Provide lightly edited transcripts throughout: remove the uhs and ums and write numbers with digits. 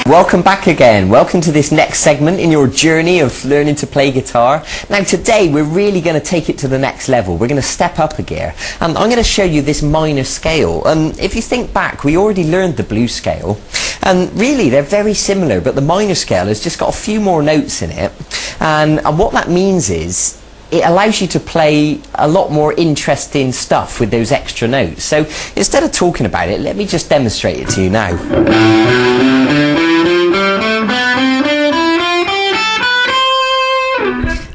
Welcome back again. Welcome to this next segment in your journey of learning to play guitar. Now today we're really going to take it to the next level. We're going to step up a gear. And I'm going to show you this minor scale. And if you think back, we already learned the blues scale. And really they're very similar, but the minor scale has just got a few more notes in it. And what that means is it allows you to play a lot more interesting stuff with those extra notes. So instead of talking about it, let me just demonstrate it to you now.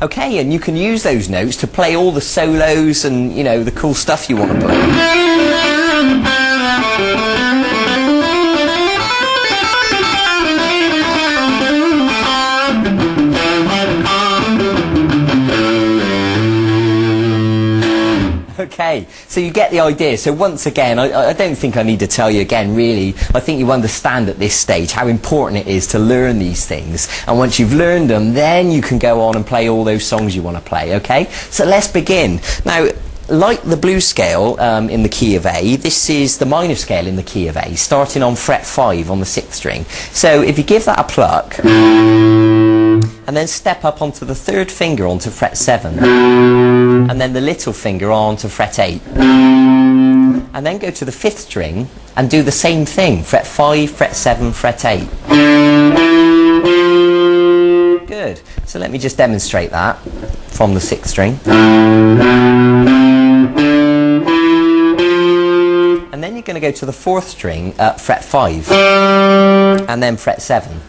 Okay, and you can use those notes to play all the solos and, you know, the cool stuff you want to play. Okay, so you get the idea. So once again, I don't think I need to tell you again, really. I think you understand at this stage how important it is to learn these things. And once you've learned them, then you can go on and play all those songs you want to play, okay? So let's begin. Now, like the blues scale in the key of A, this is the minor scale in the key of A, starting on fret 5 on the 6th string. So if you give that a pluck, and then step up onto the 3rd finger onto fret 7, and then the little finger onto fret 8, and then go to the 5th string and do the same thing, fret 5, fret 7, fret 8. Good. So let me just demonstrate that from the 6th string. And then you're going to go to the 4th string at fret 5, and then fret 7.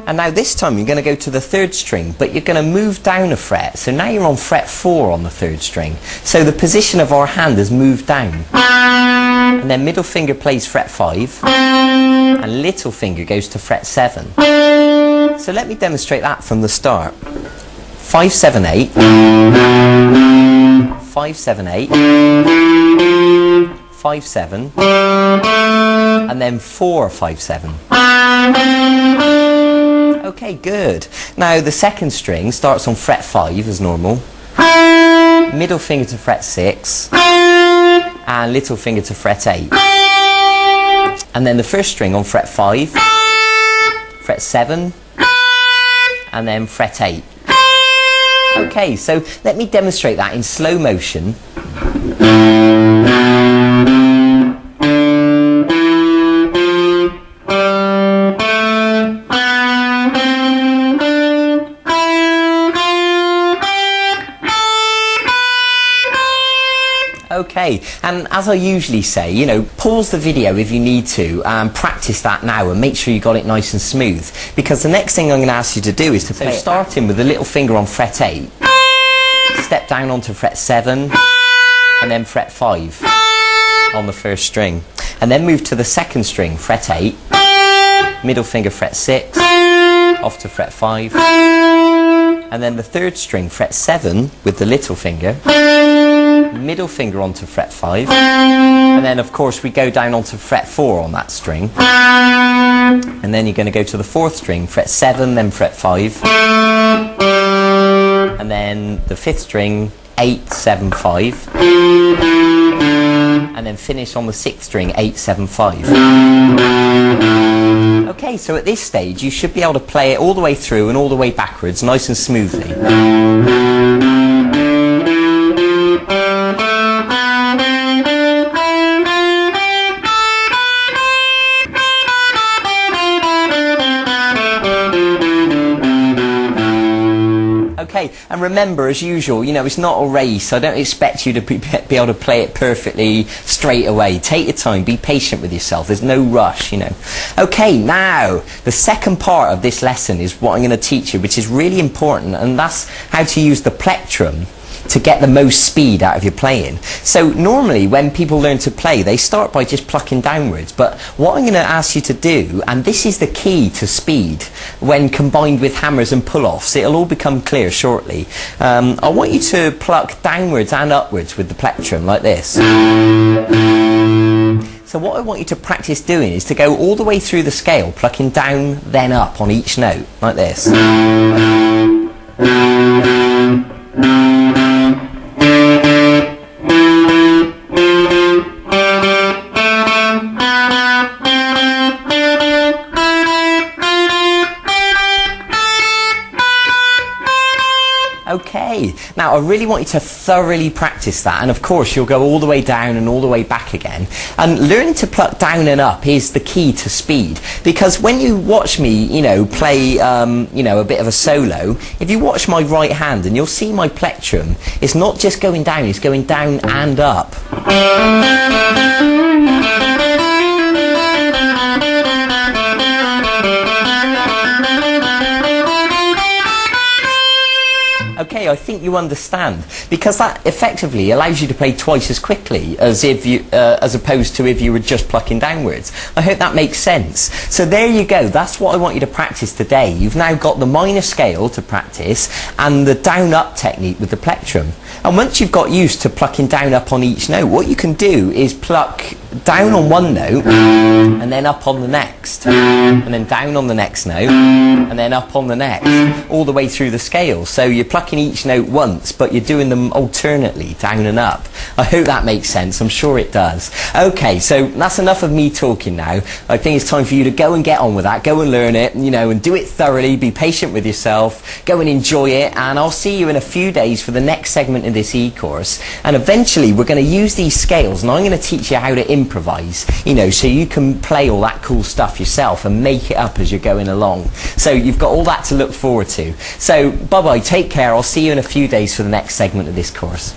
And now this time you're going to go to the 3rd string, but you're going to move down a fret. So now you're on fret 4 on the 3rd string. So the position of our hand has moved down. And then middle finger plays fret 5, and little finger goes to fret 7. So let me demonstrate that from the start. 5, 7, 8. 5, 7, 8. 5, 7. And then 4, 5, 7. Okay, good. Now the 2nd string starts on fret 5 as normal. Middle finger to fret 6. And little finger to fret 8. And then the 1st string on fret 5. Fret 7. And then fret 8. Okay, so let me demonstrate that in slow motion. Okay, and as I usually say, you know, pause the video if you need to and practice that now and make sure you got it nice and smooth, because the next thing I'm going to ask you to do is to play starting with the little finger on fret 8, step down onto fret 7, and then fret 5 on the 1st string, and then move to the 2nd string, fret 8, middle finger fret 6, off to fret 5, and then the 3rd string, fret 7 with the little finger, middle finger onto fret 5, and then of course we go down onto fret 4 on that string, and then you're going to go to the 4th string, fret 7, then fret 5, and then the 5th string, 8, 7, 5, and then finish on the 6th string, 8, 7, 5. Okay, so at this stage you should be able to play it all the way through and all the way backwards nice and smoothly. Okay, and remember, as usual, you know, it's not a race. I don't expect you to be able to play it perfectly straight away. Take your time, be patient with yourself. There's no rush, you know. Okay, now, the second part of this lesson is what I'm going to teach you, which is really important, and that's how to use the plectrum to get the most speed out of your playing. So normally when people learn to play, they start by just plucking downwards, but what I'm going to ask you to do, and this is the key to speed when combined with hammers and pull-offs, it'll all become clear shortly. I want you to pluck downwards and upwards with the plectrum like this. So what I want you to practice doing is to go all the way through the scale, plucking down then up on each note like this. Now, I really want you to thoroughly practice that, and of course you'll go all the way down and all the way back again. And learning to pluck down and up is the key to speed, because when you watch me, you know, play, you know, a bit of a solo, if you watch my right hand, and you'll see my plectrum, it's not just going down, it's going down and up. Okay, I think you understand, because that effectively allows you to play twice as quickly as if you, as opposed to if you were just plucking downwards. I hope that makes sense. So there you go. That's what I want you to practice today. You've now got the minor scale to practice and the down-up technique with the plectrum. And once you've got used to plucking down up on each note, what you can do is pluck down on one note and then up on the next, and then down on the next note and then up on the next, all the way through the scale. So you're plucking each note once, but you're doing them alternately, down and up. I hope that makes sense. I'm sure it does. Okay, so that's enough of me talking now. I think it's time for you to go and get on with that. Go and learn it, you know, and do it thoroughly. Be patient with yourself. Go and enjoy it, and I'll see you in a few days for the next segment of this e-course. And eventually we're going to use these scales, and I'm going to teach you how to improvise, you know, so you can play all that cool stuff yourself and make it up as you're going along. So you've got all that to look forward to. So bye bye, take care. I'll see you in a few days for the next segment of this course.